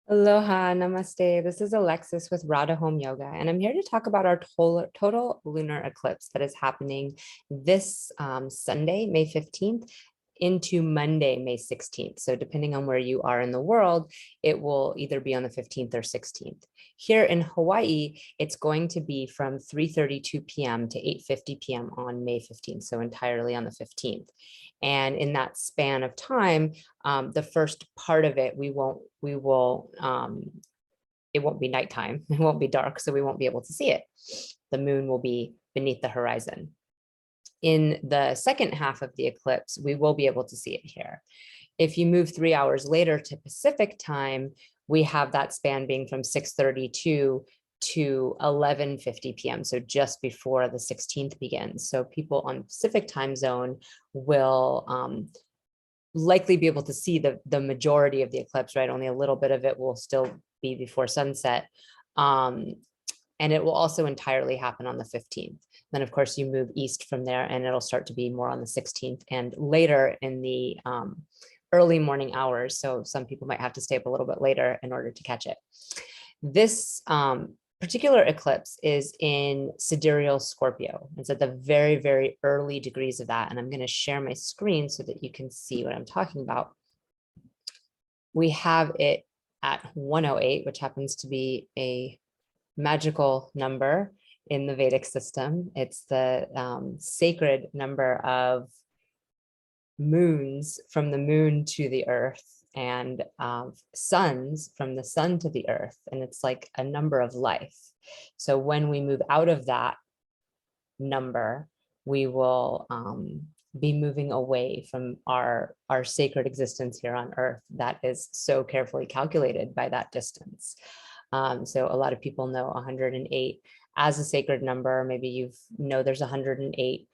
Aloha, namaste. This is Alexis with Radha Home Yoga, and I'm here to talk about our total lunar eclipse that is happening this Sunday, May 15th, into Monday, May 16th. So depending on where you are in the world, it will either be on the 15th or 16th. Here in Hawaii, it's going to be from 3:32 p.m. to 8:50 p.m. on May 15th, so entirely on the 15th. And in that span of time, the first part of it, it won't be nighttime, it won't be dark, so we won't be able to see it. The moon will be beneath the horizon. In the second half of the eclipse, we will be able to see it here. If you move 3 hours later to Pacific time, we have that span being from 6:32 to 11:50 p.m. So just before the 16th begins. So people on Pacific time zone will likely be able to see the majority of the eclipse, right? Only a little bit of it will still be before sunset. And it will also entirely happen on the 15th. Then of course you move east from there and it'll start to be more on the 16th and later in the early morning hours. So some people might have to stay up a little bit later in order to catch it. This particular eclipse is in sidereal Scorpio. It's at the very, very early degrees of that. And I'm going to share my screen so that you can see what I'm talking about. We have it at 108, which happens to be a magical number in the Vedic system. It's the sacred number of moons from the moon to the earth and suns from the sun to the earth. And it's like a number of life. So when we move out of that number, we will be moving away from our sacred existence here on earth that is so carefully calculated by that distance. So a lot of people know 108 as a sacred number. Maybe you know there's 108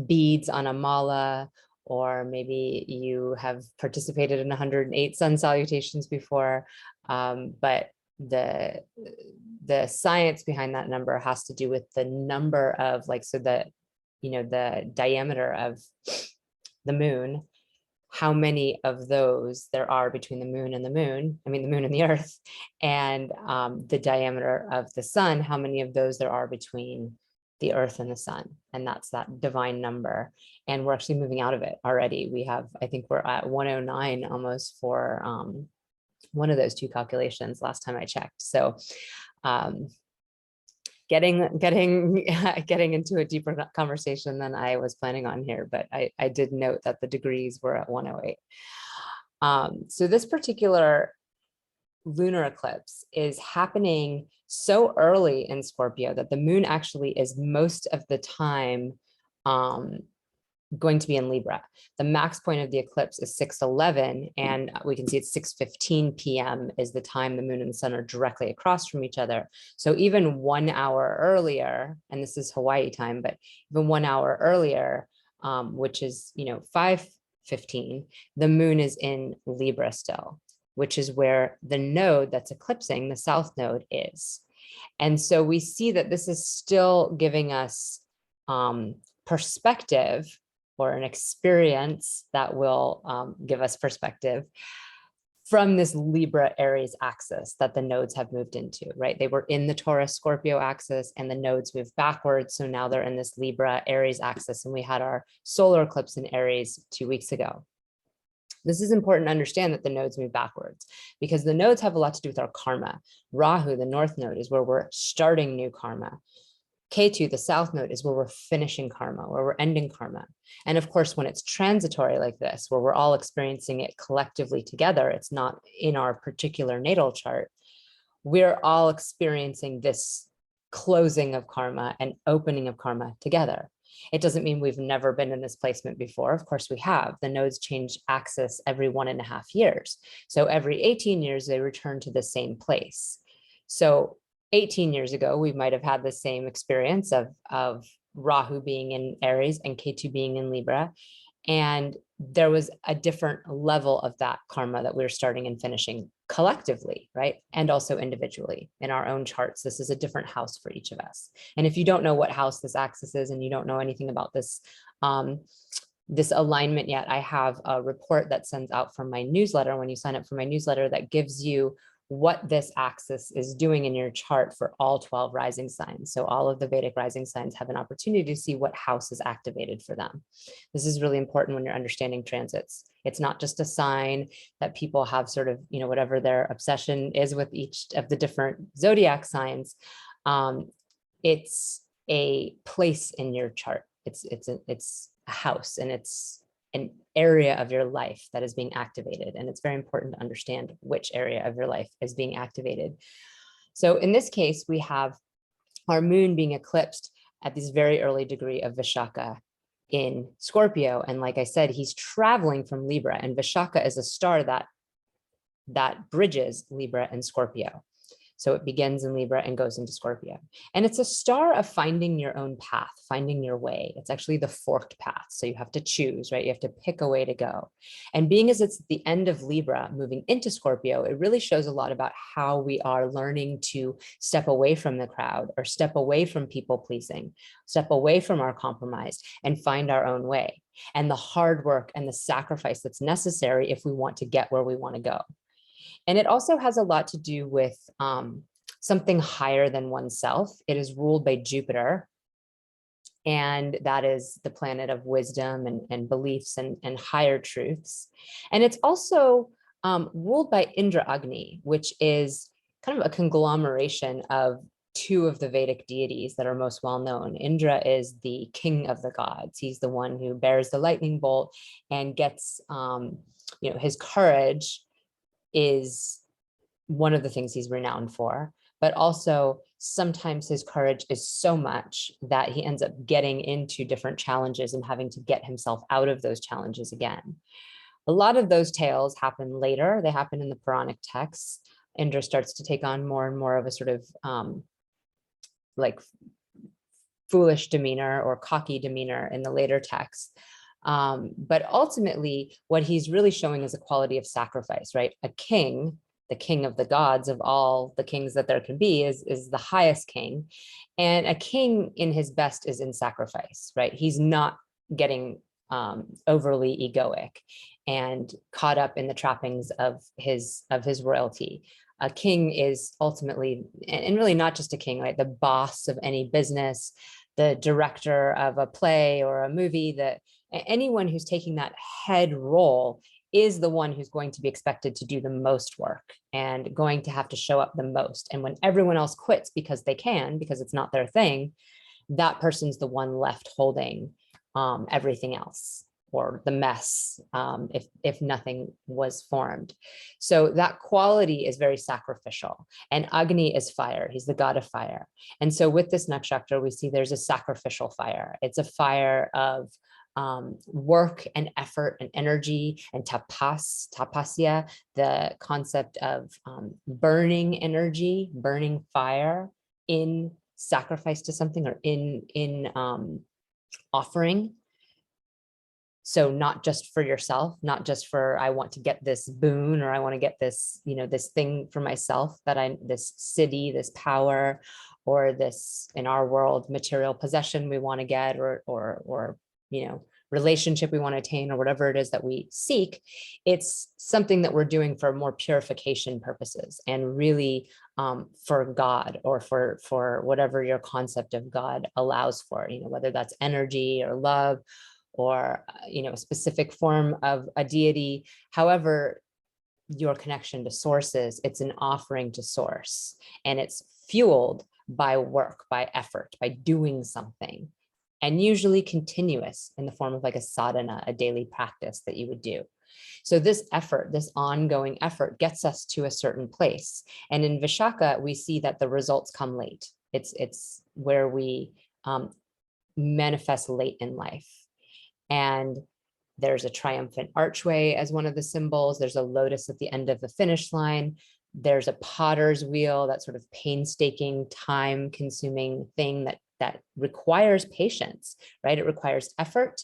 beads on a mala, or maybe you have participated in 108 sun salutations before. But the science behind that number has to do with the number of so the diameter of the moon, how many of those there are between the moon and the moon, the moon and the earth, and the diameter of the sun, how many of those there are between the earth and the sun. And that's that divine number. And we're actually moving out of it already. I think we're at 109 almost for one of those two calculations last time I checked. So getting into a deeper conversation than I was planning on here, but I did note that the degrees were at 108. So this particular lunar eclipse is happening so early in Scorpio that the moon actually is most of the time going to be in Libra. The max point of the eclipse is 6:11, and we can see it's 6:15 p.m. is the time the moon and the sun are directly across from each other. So even 1 hour earlier, and this is Hawaii time, but even 1 hour earlier, which is 5:15, the moon is in Libra still, which is where the node that's eclipsing, the south node, is. And so we see that this is still giving us perspective, or an experience that will give us perspective from this Libra Aries axis that the nodes have moved into, right? They were in the Taurus Scorpio axis and the nodes moved backwards. So now they're in this Libra Aries axis, and we had our solar eclipse in Aries 2 weeks ago. This is important to understand, that the nodes move backwards, because the nodes have a lot to do with our karma. Rahu, the north node, is where we're starting new karma. Ketu, the south node, is where we're finishing karma, where we're ending karma. And of course, when it's transitory like this, where we're all experiencing it collectively together, it's not in our particular natal chart, we're all experiencing this closing of karma and opening of karma together. It doesn't mean we've never been in this placement before. Of course we have. The nodes change axis every 1.5 years. So every 18 years, they return to the same place. So 18 years ago, we might have had the same experience of Rahu being in Aries and Ketu being in Libra. And there was a different level of that karma that we were starting and finishing collectively, right? And also individually in our own charts. This is a different house for each of us. And if you don't know what house this axis is, and you don't know anything about this this alignment yet. I have a report that sends out from my newsletter when you sign up for my newsletter that gives you what this axis is doing in your chart for all 12 rising signs. So all of the Vedic rising signs have an opportunity to see what house is activated for them. This is really important when you're understanding transits. It's not just a sign that people have sort of, whatever their obsession is with each of the different zodiac signs. It's a place in your chart. It's a house, and it's an area of your life that is being activated. And it's very important to understand which area of your life is being activated. So in this case, we have our moon being eclipsed at this very early degree of Vishaka in Scorpio. And like I said, he's traveling from Libra, and Vishaka is a star that bridges Libra and Scorpio. So it begins in Libra and goes into Scorpio. And it's a star of finding your own path, finding your way. It's actually the forked path. So you have to choose, right? You have to pick a way to go. And being as it's the end of Libra, moving into Scorpio, it really shows a lot about how we are learning to step away from the crowd, or step away from people pleasing, step away from our compromise, and find our own way. And the hard work and the sacrifice that's necessary if we want to get where we want to go. And it also has a lot to do with something higher than oneself. It is ruled by Jupiter, and that is the planet of wisdom and beliefs and higher truths. And it's also ruled by Indra Agni, which is kind of a conglomeration of two of the Vedic deities that are most well known. Indra is the king of the gods. He's the one who bears the lightning bolt and gets, his courage is one of the things he's renowned for, but also sometimes his courage is so much that he ends up getting into different challenges and having to get himself out of those challenges again. A lot of those tales happen later. They happen in the Puranic texts. Indra starts to take on more and more of a sort of like foolish demeanor or cocky demeanor in the later texts. But ultimately, what he's really showing is a quality of sacrifice, right? A king, the king of the gods of all the kings that there can be, is the highest king. And a king in his best is in sacrifice, right? He's not getting overly egoic and caught up in the trappings of his royalty. A king is ultimately, and really not just a king, right? The boss of any business, the director of a play or a movie, that anyone who's taking that head role is the one who's going to be expected to do the most work and going to have to show up the most. And when everyone else quits because they can, because it's not their thing, that person's the one left holding everything else, or the mess, if nothing was formed. So that quality is very sacrificial. And Agni is fire. He's the god of fire. And so with this nakshatra, we see there's a sacrificial fire. It's a fire of work and effort and energy and tapasya, the concept of burning energy, burning fire in sacrifice to something, or in offering. So not just for yourself, not just for, I want to get this boon, or I want to get this, this thing for myself, this city, this power, or this, in our world, material possession we want to get, or relationship we want to attain, or whatever it is that we seek. It's something that we're doing for more purification purposes, and really for God, or for whatever your concept of God allows for, whether that's energy or love, or a specific form of a deity. However, your connection to sources, it's an offering to source, and it's fueled by work, by effort, by doing something, and usually continuous in the form of like a sadhana, a daily practice that you would do. So this effort, this ongoing effort, gets us to a certain place. And in Vishaka, we see that the results come late. It's where we manifest late in life. And there's a triumphant archway as one of the symbols. There's a lotus at the end of the finish line. There's a potter's wheel, that sort of painstaking, time-consuming thing that requires patience, right? It requires effort,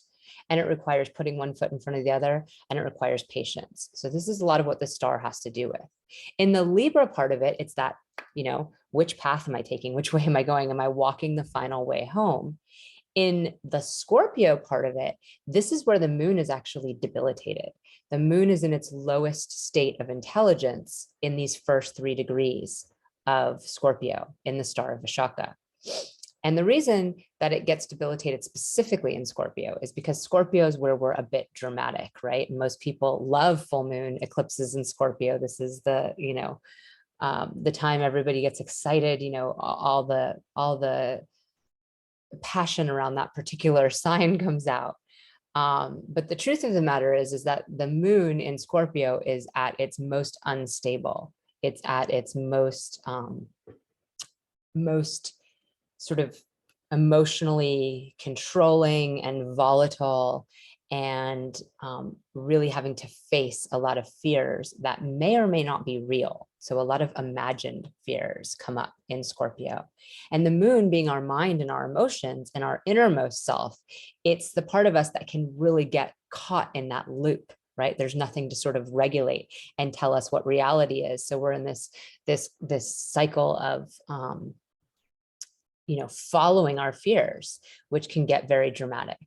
and it requires putting one foot in front of the other, and it requires patience. So this is a lot of what the star has to do with. In the Libra part of it, it's that, which path am I taking? Which way am I going? Am I walking the final way home? In the Scorpio part of it, this is where the moon is actually debilitated. The moon is in its lowest state of intelligence in these first 3 degrees of Scorpio in the star of Vishaka. And the reason that it gets debilitated specifically in Scorpio is because Scorpio is where we're a bit dramatic, right? Most people love full moon eclipses in Scorpio. This is the, the time everybody gets excited, all the passion around that particular sign comes out. But the truth of the matter is that the moon in Scorpio is at its most unstable. It's at its most sort of emotionally controlling and volatile, and really having to face a lot of fears that may or may not be real. So a lot of imagined fears come up in Scorpio. And the moon being our mind and our emotions and our innermost self, it's the part of us that can really get caught in that loop, right? There's nothing to sort of regulate and tell us what reality is. So we're in this cycle of following our fears, which can get very dramatic.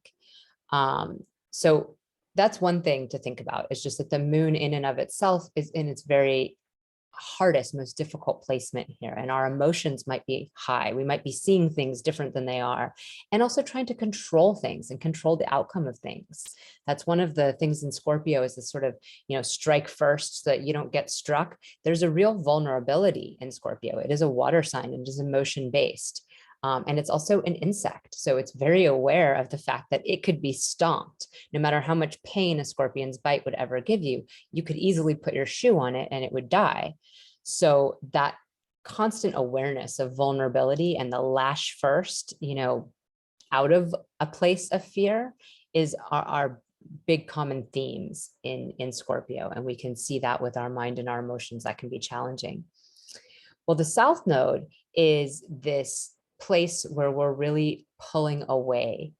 So that's one thing to think about. It's just that the moon in and of itself is in its very hardest, most difficult placement here. And our emotions might be high. We might be seeing things different than they are, and also trying to control things and control the outcome of things. That's one of the things in Scorpio, is this sort of, strike first so that you don't get struck. There's a real vulnerability in Scorpio. It is a water sign and it is emotion based. And it's also an insect. So it's very aware of the fact that it could be stomped. No matter how much pain a scorpion's bite would ever give you, you could easily put your shoe on it and it would die. So that constant awareness of vulnerability and the lash first, out of a place of fear is our big common themes in Scorpio. And we can see that with our mind and our emotions. That can be challenging. Well, the South Node is this place where we're really pulling away,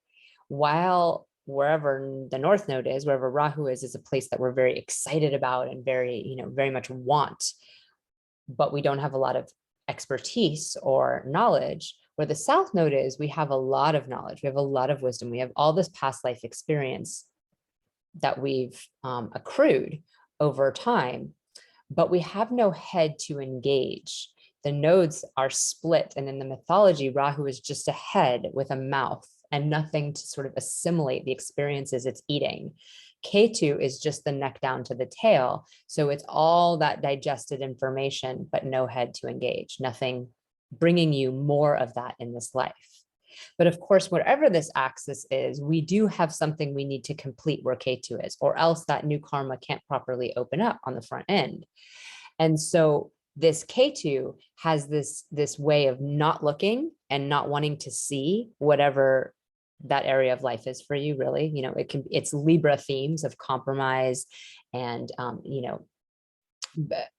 while wherever the North Node is, wherever Rahu is a place that we're very excited about and very much want, but we don't have a lot of expertise or knowledge. Where the South Node is, we have a lot of knowledge, we have a lot of wisdom, we have all this past life experience that we've accrued over time, but we have no head to engage. The nodes are split, and in the mythology, Rahu is just a head with a mouth and nothing to sort of assimilate the experiences it's eating. Ketu is just the neck down to the tail. So it's all that digested information, but no head to engage, nothing bringing you more of that in this life. But of course, whatever this axis is, we do have something we need to complete where Ketu is, or else that new karma can't properly open up on the front end. And so this Ketu has this way of not looking and not wanting to see whatever that area of life is for you, really. It's Libra themes of compromise and,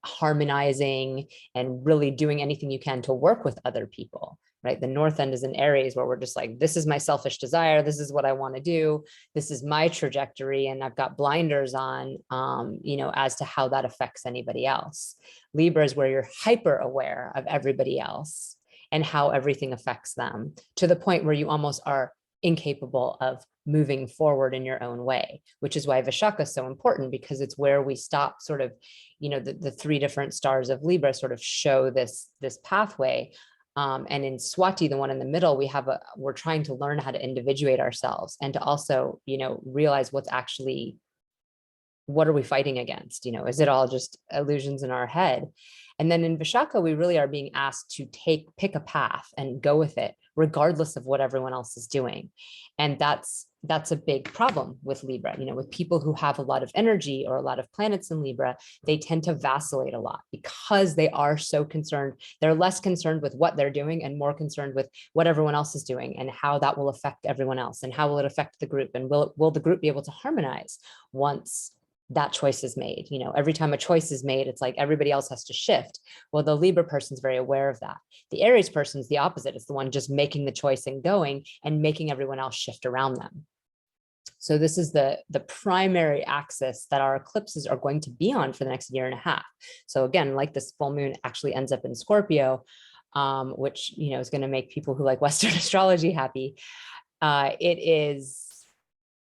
harmonizing and really doing anything you can to work with other people, right? The North End is in Aries, where we're just like, this is my selfish desire. This is what I want to do. This is my trajectory. And I've got blinders on, as to how that affects anybody else. Libra is where you're hyper aware of everybody else and how everything affects them, to the point where you almost are incapable of moving forward in your own way, which is why Vishaka is so important, because it's where we stop sort of, the 3 different stars of Libra sort of show this pathway. And in Swati, the one in the middle, we're trying to learn how to individuate ourselves, and to also, realize what are we fighting against? Is it all just illusions in our head? And then in Vishaka, we really are being asked to pick a path and go with it, regardless of what everyone else is doing. And that's a big problem with Libra. With people who have a lot of energy or a lot of planets in Libra, they tend to vacillate a lot because they are so concerned. They're less concerned with what they're doing and more concerned with what everyone else is doing and how that will affect everyone else, and how will it affect the group, and will the group be able to harmonize once that choice is made. Every time a choice is made, it's like everybody else has to shift. Well, the Libra person's very aware of that. The Aries person's the opposite. It's the one just making the choice and going, and making everyone else shift around them. So this is the primary axis that our eclipses are going to be on for the next 1.5 years. So again, like this full moon actually ends up in Scorpio, which is going to make people who like Western astrology happy. it is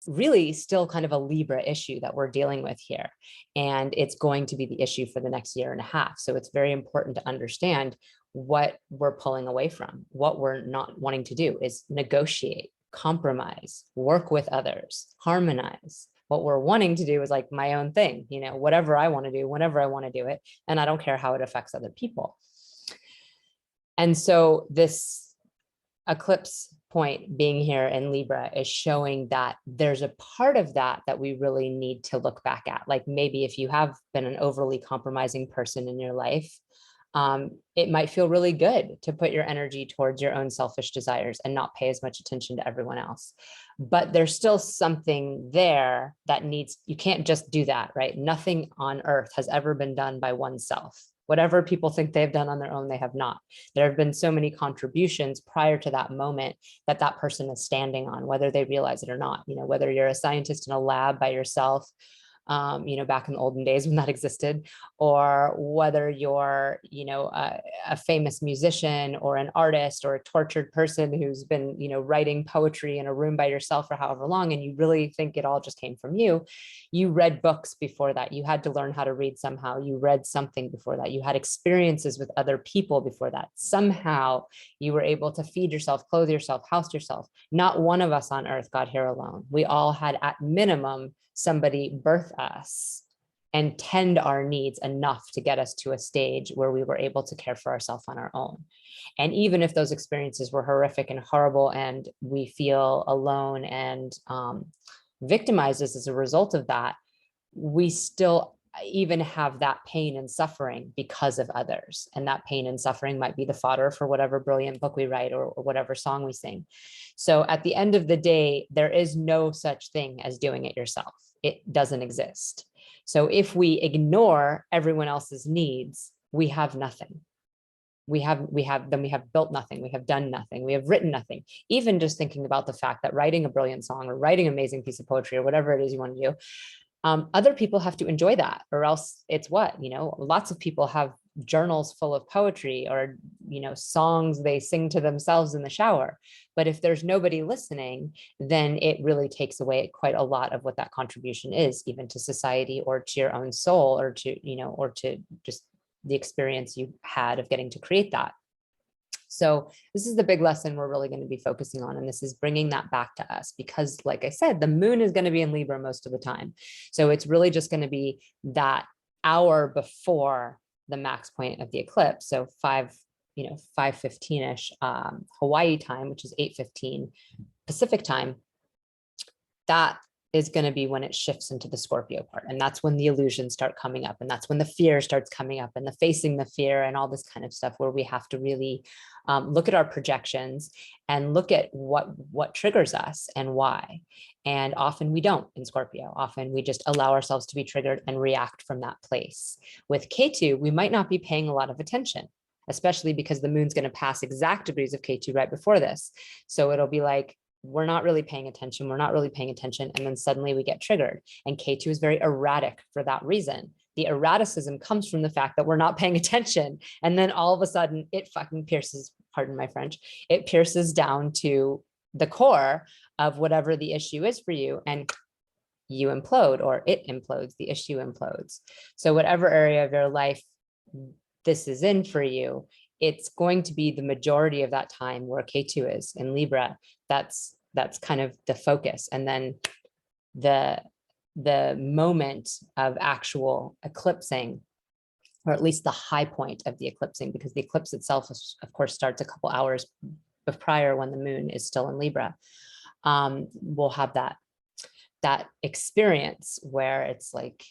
really still kind of a Libra issue that we're dealing with here. And it's going to be the issue for the next year and a half. So it's very important to understand what we're pulling away from. What we're not wanting to do is negotiate, compromise, work with others, harmonize. What we're wanting to do is like my own thing, you know, whatever I want to do, whenever I want to do it. And I don't care how it affects other people. And so this eclipse point being here in Libra is showing that there's a part of that that we really need to look back at. Like maybe if you have been an overly compromising person in your life, it might feel really good to put your energy towards your own selfish desires and not pay as much attention to everyone else. But there's still something there that needs, you can't just do that, right? Nothing on earth has ever been done by oneself. Whatever people think they've done on their own, they have not. There have been so many contributions prior to that moment that that person is standing on, whether they realize it or not. You know, whether you're a scientist in a lab by yourself, you know, back in the olden days when that existed, or whether you're, you know, a famous musician or an artist or a tortured person who's been, you know, writing poetry in a room by yourself for however long, and you really think it all just came from you. You read books before that. You had to learn how to read somehow. You read something before that. You had experiences with other people before that. Somehow you were able to feed yourself, clothe yourself, house yourself. Not one of us on earth got here alone. We all had at minimum somebody birth us and tend our needs enough to get us to a stage where we were able to care for ourselves on our own. And even if those experiences were horrific and horrible and we feel alone and victimized as a result of that, we still even have that pain and suffering because of others. And that pain and suffering might be the fodder for whatever brilliant book we write or whatever song we sing. So at the end of the day, there is no such thing as doing it yourself. It doesn't exist. So if we ignore everyone else's needs, we have nothing. We have built nothing. We have done nothing. We have written nothing. Even just thinking about the fact that writing a brilliant song or writing an amazing piece of poetry or whatever it is you want to do, other people have to enjoy that, or else it's what, you know, lots of people have journals full of poetry or, you know, songs they sing to themselves in the shower. But if there's nobody listening, then it really takes away quite a lot of what that contribution is, even to society or to your own soul or to, you know, or to just the experience you had of getting to create that. So this is the big lesson we're really going to be focusing on. And this is bringing that back to us because, like I said, the moon is going to be in Libra most of the time. So it's really just going to be that hour before the max point of the eclipse. So 5:15-ish Hawaii time, which is 8:15 Pacific time. That is going to be when it shifts into the Scorpio part. And that's when the illusions start coming up. And that's when the fear starts coming up and the facing the fear and all this kind of stuff where we have to really look at our projections and look at what triggers us and why. And often we don't in Scorpio. Often we just allow ourselves to be triggered and react from that place. With K2, we might not be paying a lot of attention, especially because the moon's going to pass exact degrees of K2 right before this. So it'll be like, we're not really paying attention. We're not really paying attention. And then suddenly we get triggered. And K2 is very erratic for that reason. The erraticism comes from the fact that we're not paying attention. And then all of a sudden it fucking pierces, pardon my French, it pierces down to the core of whatever the issue is for you. And you implode, or it implodes, the issue implodes. So whatever area of your life this is in for you, it's going to be the majority of that time where K2 is in Libra. That's kind of the focus. And then the moment of actual eclipsing, or at least the high point of the eclipsing, because the eclipse itself, of course, starts a couple hours prior when the moon is still in Libra. We'll have that experience where it's like,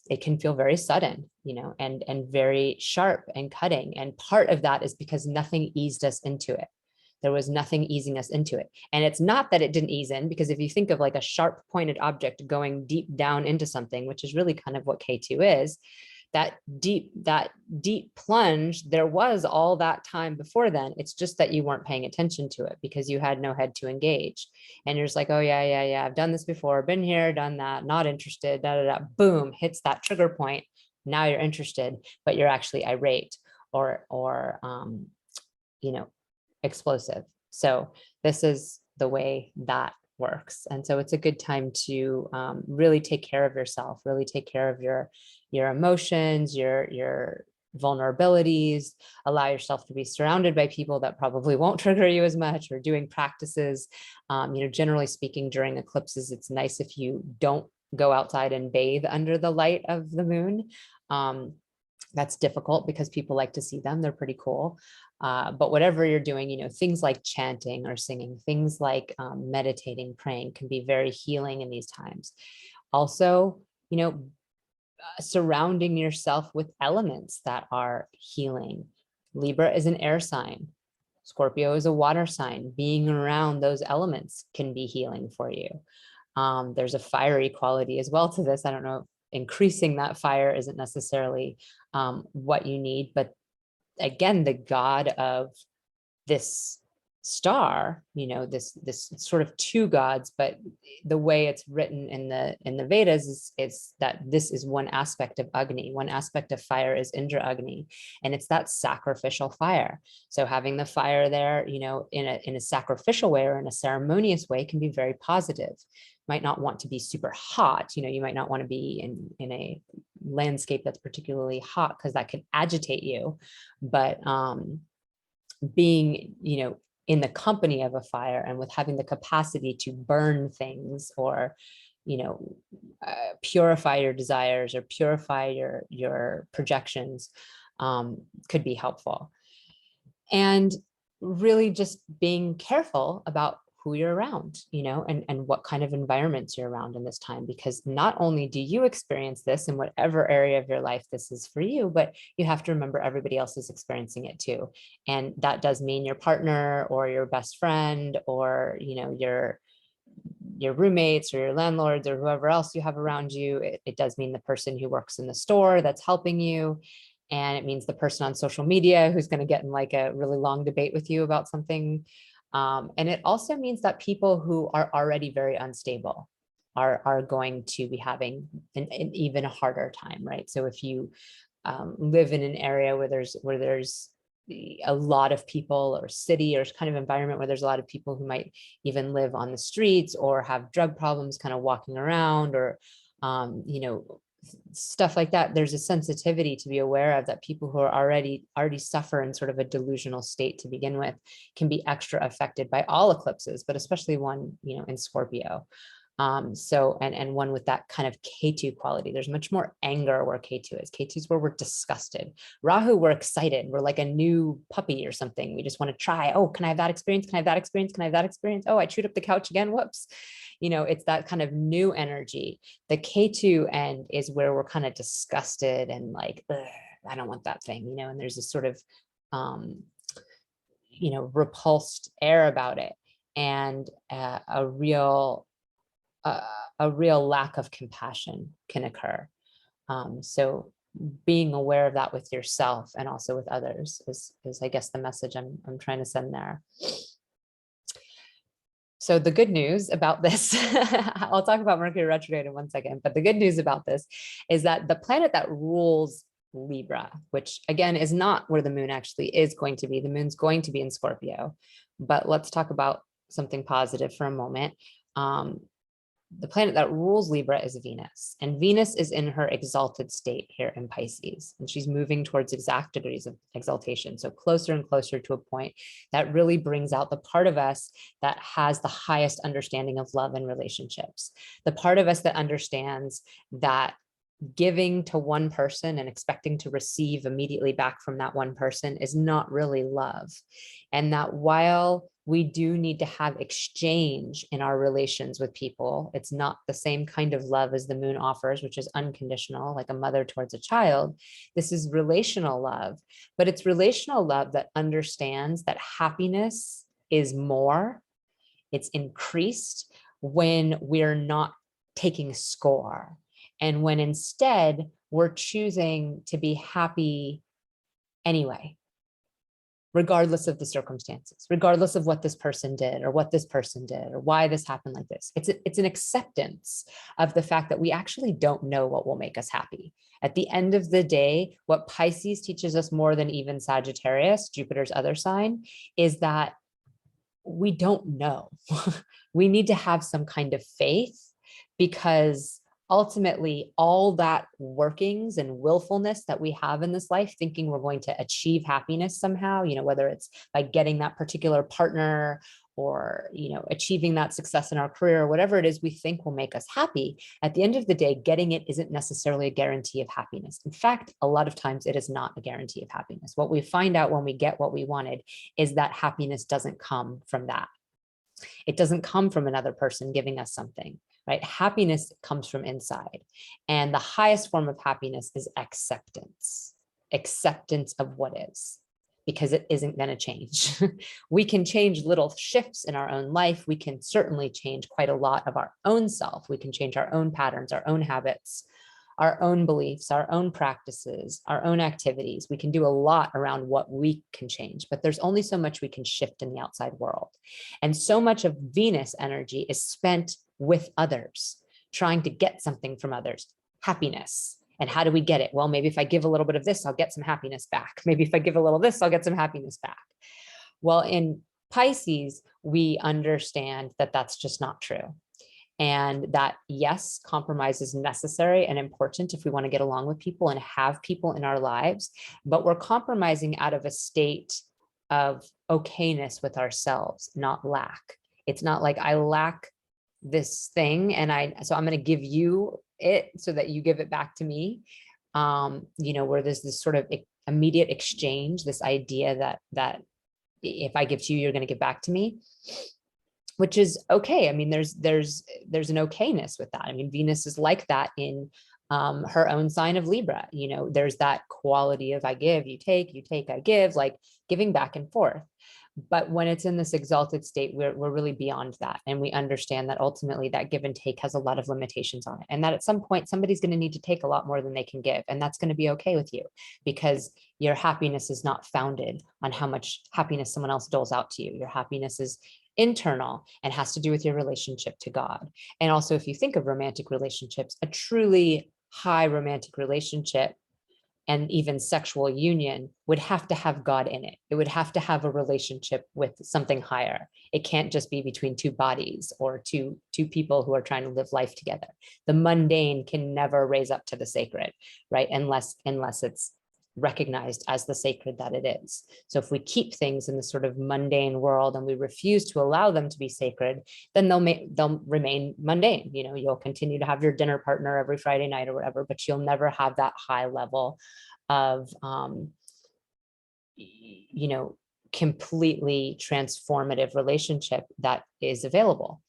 it can feel very sudden, you know, and very sharp and cutting. And part of that is because nothing eased us into it. There was nothing easing us into it. And it's not that it didn't ease in, because if you think of like a sharp pointed object going deep down into something, which is really kind of what K2 is, that deep plunge, there was all that time before then. It's just that you weren't paying attention to it because you had no head to engage. And you're just like, oh yeah, I've done this before, been here, done that, not interested, boom, hits that trigger point. Now you're interested, but you're actually irate or you know, explosive. So this is the way that works. And so it's a good time to really take care of yourself, really take care of your emotions, your vulnerabilities, allow yourself to be surrounded by people that probably won't trigger you as much, or doing practices. Generally speaking, during eclipses, it's nice if you don't go outside and bathe under the light of the moon. That's difficult because people like to see them. They're pretty cool. But whatever you're doing, things like chanting or singing, things like meditating, praying can be very healing in these times. Also, surrounding yourself with elements that are healing. Libra is an air sign. Scorpio is a water sign. Being around those elements can be healing for you. There's a fiery quality as well to this. I don't know, increasing that fire isn't necessarily what you need, but again, the god of this star, this sort of two gods, but the way it's written in the Vedas is that this is one aspect of Agni. One aspect of fire is Indra Agni, and it's that sacrificial fire. So having the fire there, in a sacrificial way or in a ceremonious way can be very positive. Might not want to be super hot, you might not want to be in a landscape that's particularly hot because that could agitate you, but being in the company of a fire and with having the capacity to burn things, or purify your desires or purify your projections, could be helpful. And really just being careful about who you're around, and what kind of environments you're around in this time, because not only do you experience this in whatever area of your life this is for you, but you have to remember everybody else is experiencing it too. And that does mean your partner or your best friend, or, your roommates or your landlords or whoever else you have around you. It does mean the person who works in the store that's helping you. And it means the person on social media who's going to get in like a really long debate with you about something. And it also means that people who are already very unstable are going to be having an even harder time, right? So if you live in an area where there's a lot of people, or city or kind of environment where there's a lot of people who might even live on the streets or have drug problems kind of walking around, or stuff like that, there's a sensitivity to be aware of, that people who are already suffer in sort of a delusional state to begin with can be extra affected by all eclipses, but especially one in Scorpio. And one with that kind of K2 quality. There's much more anger where K2 is. K2 is where we're disgusted. Rahu, we're excited. We're like a new puppy or something. We just want to try. Oh, can I have that experience? Can I have that experience? Can I have that experience? Oh, I chewed up the couch again. Whoops. It's that kind of new energy. The K2 end is where we're kind of disgusted and like, I don't want that thing, and there's this sort of, repulsed air about it, and a real lack of compassion can occur. So being aware of that with yourself and also with others is I guess the message I'm trying to send there. So the good news about this, I'll talk about Mercury retrograde in 1 second, but the good news about this is that the planet that rules Libra, which again is not where the moon actually is going to be. The moon's going to be in Scorpio, but let's talk about something positive for a moment. The planet that rules Libra is Venus, and Venus is in her exalted state here in Pisces, and she's moving towards exact degrees of exaltation. So closer and closer to a point that really brings out the part of us that has the highest understanding of love and relationships. The part of us that understands that giving to one person and expecting to receive immediately back from that one person is not really love. And that while we do need to have exchange in our relations with people, it's not the same kind of love as the moon offers, which is unconditional, like a mother towards a child. This is relational love, but it's relational love that understands that happiness is more, it's increased when we're not taking score. And when instead we're choosing to be happy anyway, regardless of the circumstances, regardless of what this person did or what this person did or why this happened like this. It's an acceptance of the fact that we actually don't know what will make us happy. At the end of the day, what Pisces teaches us more than even Sagittarius, Jupiter's other sign, is that we don't know. We need to have some kind of faith, because ultimately all that workings and willfulness that we have in this life, thinking we're going to achieve happiness somehow, whether it's by getting that particular partner, or achieving that success in our career, or whatever it is we think will make us happy, at the end of the day, getting it isn't necessarily a guarantee of happiness. In fact, a lot of times it is not a guarantee of happiness. What we find out when we get what we wanted is that happiness doesn't come from that. It doesn't come from another person giving us something, right? Happiness comes from inside. And the highest form of happiness is acceptance, acceptance of what is, because it isn't going to change. We can change little shifts in our own life. We can certainly change quite a lot of our own self. We can change our own patterns, our own habits, our own beliefs, our own practices, our own activities. We can do a lot around what we can change, but there's only so much we can shift in the outside world. And so much of Venus energy is spent with others, trying to get something from others, happiness. And how do we get it? Well, maybe if I give a little bit of this, I'll get some happiness back. Maybe if I give a little of this, I'll get some happiness back. Well, in Pisces, we understand that that's just not true. And that, yes, compromise is necessary and important if we want to get along with people and have people in our lives, but we're compromising out of a state of okayness with ourselves, not lack. It's not like I lack this thing so I'm going to give you it so that you give it back to me. Where there's this sort of immediate exchange, this idea that if I give to you, you're going to give back to me, which is okay. I mean, there's an okayness with that. I mean, Venus is like that in her own sign of Libra. There's that quality of I give, you take, I give, like giving back and forth. But when it's in this exalted state, we're really beyond that. And we understand that ultimately that give and take has a lot of limitations on it. And that at some point, somebody's going to need to take a lot more than they can give. And that's going to be okay with you, because your happiness is not founded on how much happiness someone else doles out to you. Your happiness is internal and has to do with your relationship to God. And also, if you think of romantic relationships, a truly high romantic relationship and even sexual union would have to have God in it. It would have to have a relationship with something higher. It can't just be between two bodies or two people who are trying to live life together. The mundane can never raise up to the sacred, right? Unless it's recognized as the sacred that it is. So if we keep things in the sort of mundane world and we refuse to allow them to be sacred, then they'll remain mundane. You'll continue to have your dinner partner every Friday night or whatever, but you'll never have that high level of completely transformative relationship that is available.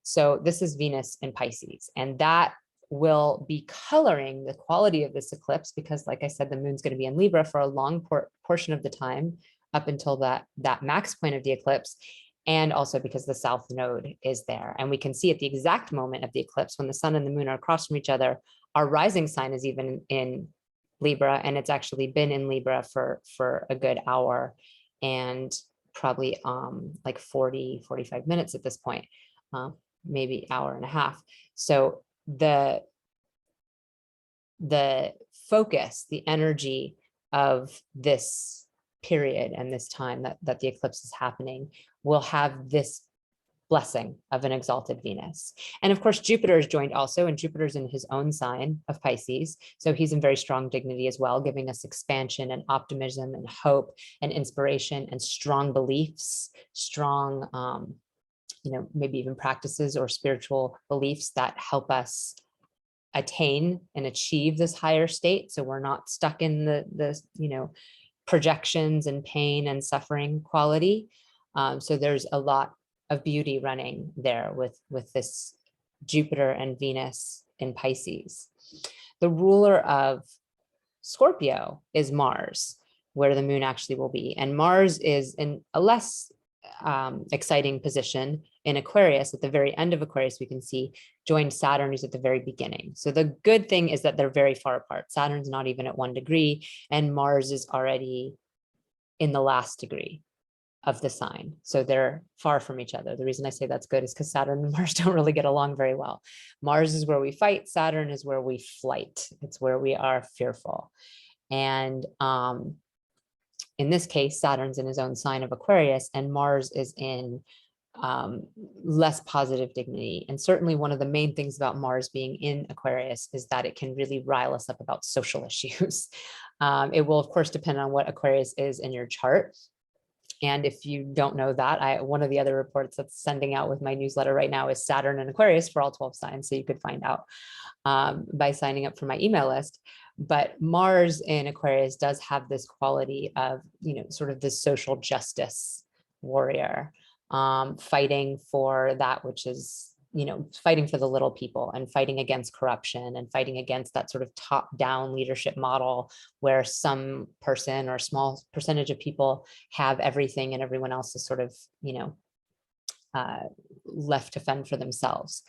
So this is Venus in Pisces, and that will be coloring the quality of this eclipse, because like I said, the moon's going to be in Libra for a long portion of the time up until that max point of the eclipse. And also because the south node is there. And we can see at the exact moment of the eclipse, when the sun and the moon are across from each other, our rising sign is even in Libra, and it's actually been in Libra for a good hour and probably like 45 minutes at this point, maybe hour and a half. So the focus, the energy of this period and this time that the eclipse is happening will have this blessing of an exalted Venus. And of course, Jupiter is joined also, and Jupiter's in his own sign of Pisces. So he's in very strong dignity as well, giving us expansion and optimism and hope and inspiration and strong beliefs, strong, maybe even practices or spiritual beliefs that help us attain and achieve this higher state. So we're not stuck in the projections and pain and suffering quality. So there's a lot of beauty running there with this Jupiter and Venus in Pisces. The ruler of Scorpio is Mars, where the moon actually will be. And Mars is in a less exciting position in Aquarius. At the very end of Aquarius, we can see joined Saturn, who's at the very beginning. So the good thing is that they're very far apart. Saturn's not even at 1 degree, and Mars is already in the last degree of the sign. So they're far from each other. The reason I say that's good is because Saturn and Mars don't really get along very well. Mars is where we fight. Saturn is where we flight. It's where we are fearful. And in this case, Saturn's in his own sign of Aquarius, and Mars is in less positive dignity. And certainly one of the main things about Mars being in Aquarius is that it can really rile us up about social issues. It will, of course, depend on what Aquarius is in your chart. And if you don't know that, one of the other reports that's sending out with my newsletter right now is Saturn and Aquarius for all 12 signs. So you could find out by signing up for my email list. But Mars in Aquarius does have this quality of, sort of this social justice warrior, fighting for that which is, fighting for the little people and fighting against corruption and fighting against that sort of top-down leadership model where some person or small percentage of people have everything and everyone else is sort of, left to fend for themselves.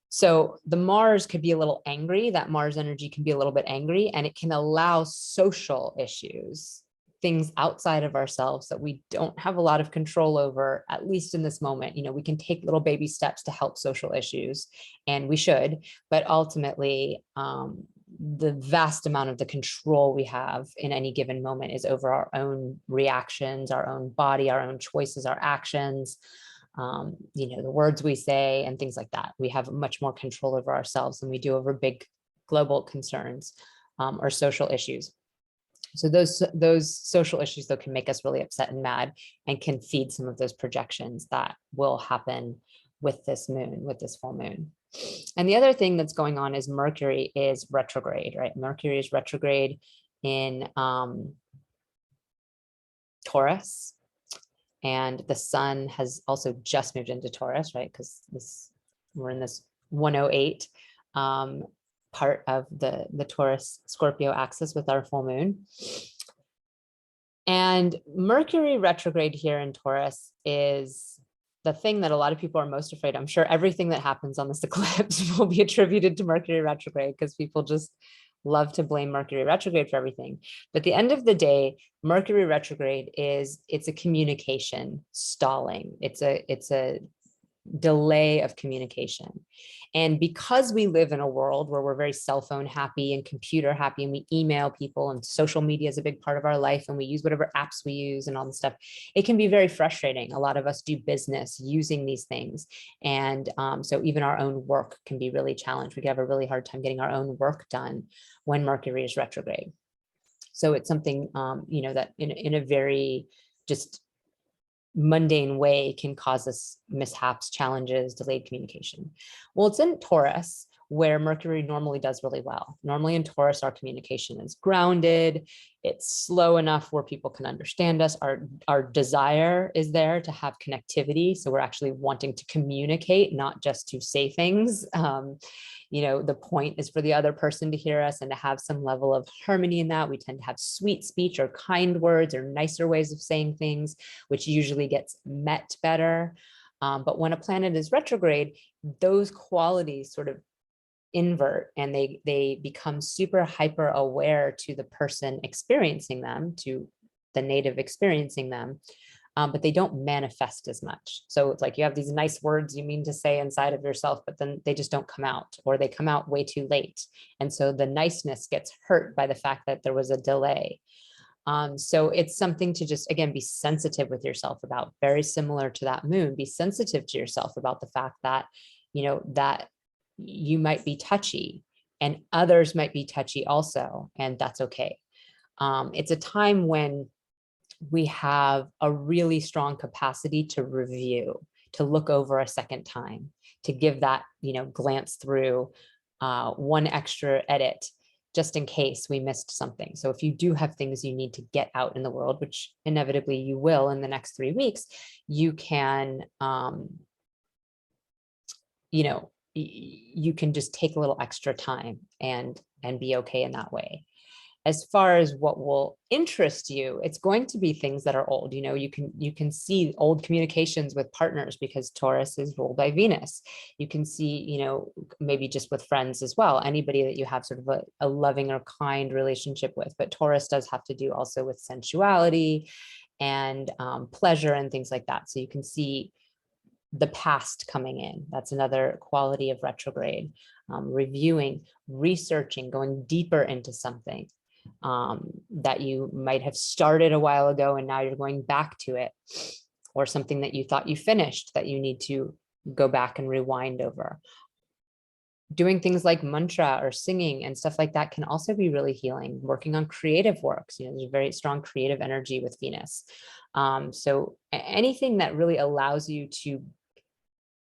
So the Mars could be a little angry. That Mars energy can be a little bit angry, and it can allow social issues, things outside of ourselves that we don't have a lot of control over, at least in this moment. We can take little baby steps to help social issues, and we should, but ultimately, the vast amount of the control we have in any given moment is over our own reactions, our own body, our own choices, our actions, the words we say and things like that. We have much more control over ourselves than we do over big global concerns or social issues. So those social issues, though, can make us really upset and mad and can feed some of those projections that will happen with this moon, with this full moon. And the other thing that's going on is Mercury is retrograde, right? Mercury is retrograde in Taurus. And the sun has also just moved into Taurus, right? Because we're in this 108 part of the Taurus Scorpio axis with our full moon. And Mercury retrograde here in Taurus is the thing that a lot of people are most afraid of. I'm sure everything that happens on this eclipse will be attributed to Mercury retrograde because people just love to blame Mercury retrograde for everything. But at the end of the day, Mercury retrograde it's a communication stalling. It's a delay of communication. And because we live in a world where we're very cell phone happy and computer happy, and we email people and social media is a big part of our life, and we use whatever apps we use and all this stuff, it can be very frustrating. A lot of us do business using these things. And so even our own work can be really challenged. We can have a really hard time getting our own work done when Mercury is retrograde. So it's something, that in a very just mundane way can cause us mishaps, challenges, delayed communication. Well, it's in Taurus where Mercury normally does really well. Normally in Taurus, our communication is grounded. It's slow enough where people can understand us. Our desire is there to have connectivity. So we're actually wanting to communicate, not just to say things. The point is for the other person to hear us and to have some level of harmony in that. We tend to have sweet speech or kind words or nicer ways of saying things, which usually gets met better. But when a planet is retrograde, those qualities sort of invert and they become super hyper aware to the person experiencing them, to the native experiencing them. But they don't manifest as much. So it's like you have these nice words you mean to say inside of yourself, but then they just don't come out, or they come out way too late. And so the niceness gets hurt by the fact that there was a delay. So it's something to just, again, be sensitive with yourself about. Very similar to that moon, be sensitive to yourself about the fact that, that you might be touchy and others might be touchy also, and that's okay. It's a time when we have a really strong capacity to review, to look over a second time, to give that, glance through one extra edit, just in case we missed something. So if you do have things you need to get out in the world, which inevitably you will in the next 3 weeks, you can, you can just take a little extra time and be okay in that way. As far as what will interest you, it's going to be things that are old. You can see old communications with partners because Taurus is ruled by Venus. You can see, maybe just with friends as well, anybody that you have sort of a loving or kind relationship with. But Taurus does have to do also with sensuality and pleasure and things like that. So you can see the past coming in. That's another quality of retrograde. Reviewing, researching, going deeper into something. that you might have started a while ago and now you're going back to it, or something that you thought you finished that you need to go back and rewind over. Doing things like mantra or singing and stuff like that can also be really healing. Working on creative works, there's a very strong creative energy with Venus. So anything that really allows you to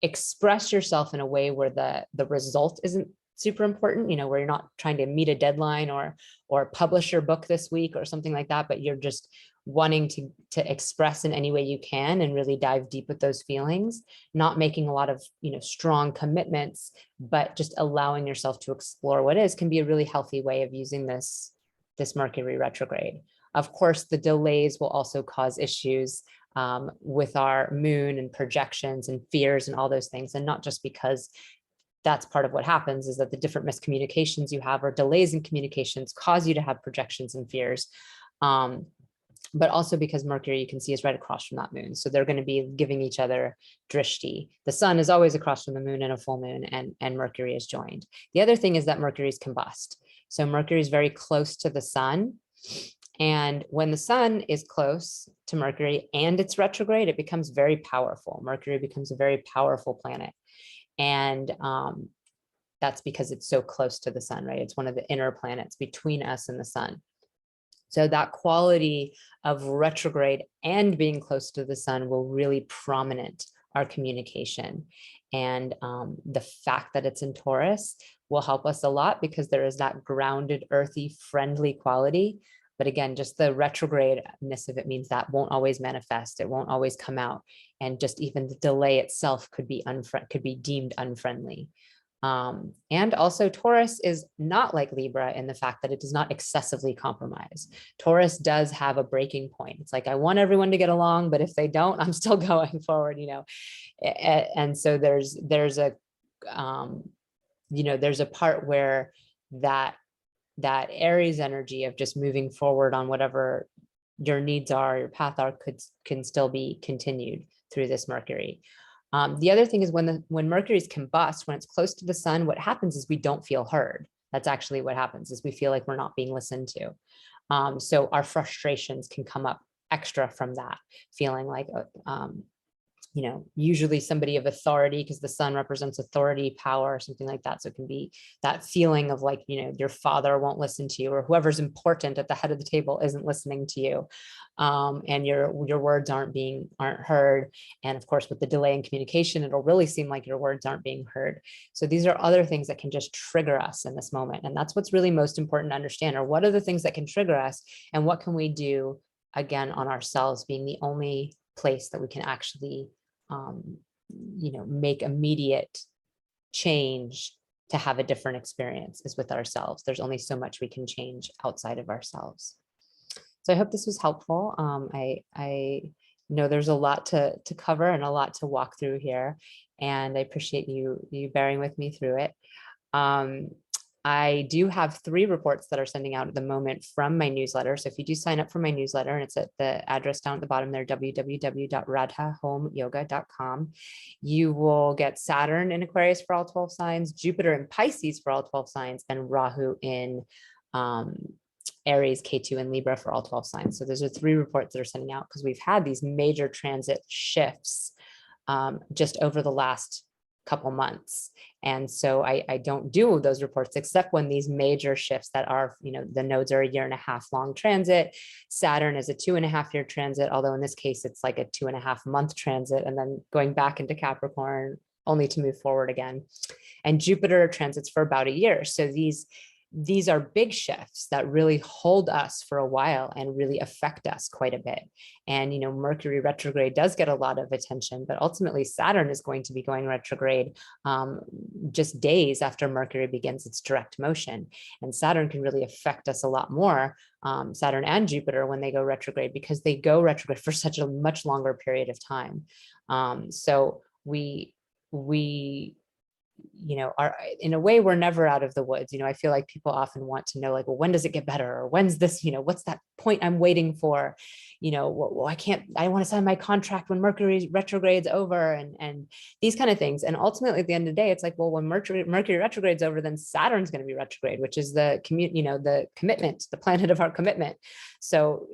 express yourself in a way where the result isn't super important, where you're not trying to meet a deadline or publish your book this week or something like that, but you're just wanting to express in any way you can and really dive deep with those feelings, not making a lot of strong commitments, but just allowing yourself to explore what is, can be a really healthy way of using this Mercury retrograde. Of course, the delays will also cause issues with our moon and projections and fears and all those things, and not just because that's part of what happens, is that the different miscommunications you have or delays in communications cause you to have projections and fears. But also because Mercury, you can see, is right across from that moon. So they're going to be giving each other drishti. The sun is always across from the moon in a full moon, and Mercury is joined. The other thing is that Mercury is combust. So Mercury is very close to the sun. And when the sun is close to Mercury and it's retrograde, it becomes very powerful. Mercury becomes a very powerful planet. And that's because it's so close to the sun, right? It's one of the inner planets between us and the sun. So that quality of retrograde and being close to the sun will really prominent our communication. And the fact that it's in Taurus will help us a lot because there is that grounded, earthy, friendly quality. But again, just the retrograde-ness of it means that won't always manifest. It won't always come out. And just even the delay itself could be deemed unfriendly. And also Taurus is not like Libra in the fact that it does not excessively compromise. Taurus does have a breaking point. It's like, I want everyone to get along, but if they don't, I'm still going forward, And so there's a part where that Aries energy of just moving forward on whatever your needs are, your path are, can still be continued through this Mercury. The other thing is when Mercury is combust, when it's close to the sun, what happens is we don't feel heard. That's actually what happens, is we feel like we're not being listened to. So our frustrations can come up extra from that, feeling like, usually somebody of authority, because the sun represents authority, power, or something like that. So it can be that feeling of like, your father won't listen to you, or whoever's important at the head of the table isn't listening to you. And your words aren't heard. And of course, with the delay in communication, it'll really seem like your words aren't being heard. So these are other things that can just trigger us in this moment. And that's what's really most important to understand, or what are the things that can trigger us, and what can we do, again, on ourselves being the only place that we can actually make immediate change to have a different experience is with ourselves. There's only so much we can change outside of ourselves. So I hope this was helpful. I know there's a lot to cover and a lot to walk through here, and I appreciate you bearing with me through it. I do have 3 reports that are sending out at the moment from my newsletter. So if you do sign up for my newsletter, and it's at the address down at the bottom there, www.radhahomeyoga.com, you will get Saturn in Aquarius for all 12 signs, Jupiter in Pisces for all 12 signs, and Rahu in Aries, K2, and Libra for all 12 signs. So those are 3 reports that are sending out because we've had these major transit shifts just over the last couple months. And so I don't do those reports except when these major shifts that are, the nodes are a 1.5 year long transit. Saturn is a 2.5 year transit, although in this case, it's like a 2.5 month transit, and then going back into Capricorn only to move forward again. And Jupiter transits for about a year. So these are big shifts that really hold us for a while and really affect us quite a bit. And, Mercury retrograde does get a lot of attention, but ultimately Saturn is going to be going retrograde just days after Mercury begins its direct motion. And Saturn can really affect us a lot more, Saturn and Jupiter, when they go retrograde, because they go retrograde for such a much longer period of time. So we are in a way, we're never out of the woods. I feel like people often want to know, like, well, when does it get better? Or when's this, what's that point I'm waiting for? Well, I want to sign my contract when Mercury retrogrades over, and these kind of things. And ultimately, at the end of the day, it's like, well, when Mercury retrogrades over, then Saturn's going to be retrograde, which is the commitment, the planet of our commitment. So,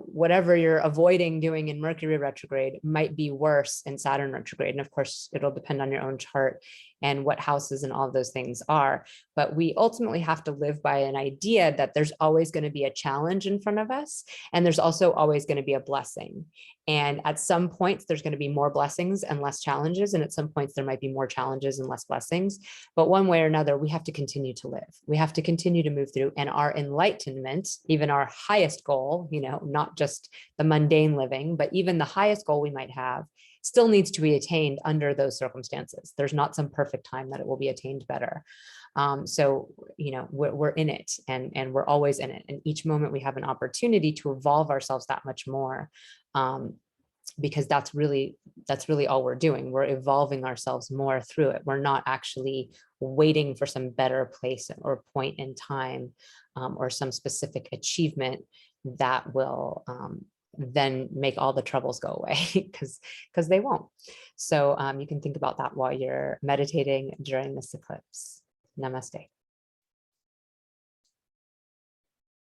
whatever you're avoiding doing in Mercury retrograde might be worse in Saturn retrograde. And of course, it'll depend on your own chart and what houses and all of those things are. But we ultimately have to live by an idea that there's always going to be a challenge in front of us. And there's also always going to be a blessing. And at some points, there's going to be more blessings and less challenges. And at some points, there might be more challenges and less blessings. But one way or another, we have to continue to live. We have to continue to move through. And our enlightenment, even our highest goal, not just the mundane living, but even the highest goal we might have, still needs to be attained under those circumstances. There's not some perfect time that it will be attained better. So, we're in it, and we're always in it. And each moment we have an opportunity to evolve ourselves that much more, because that's really all we're doing. We're evolving ourselves more through it. We're not actually waiting for some better place or point in time, or some specific achievement that will, then make all the troubles go away, because they won't. So you can think about that while you're meditating during this eclipse. Namaste.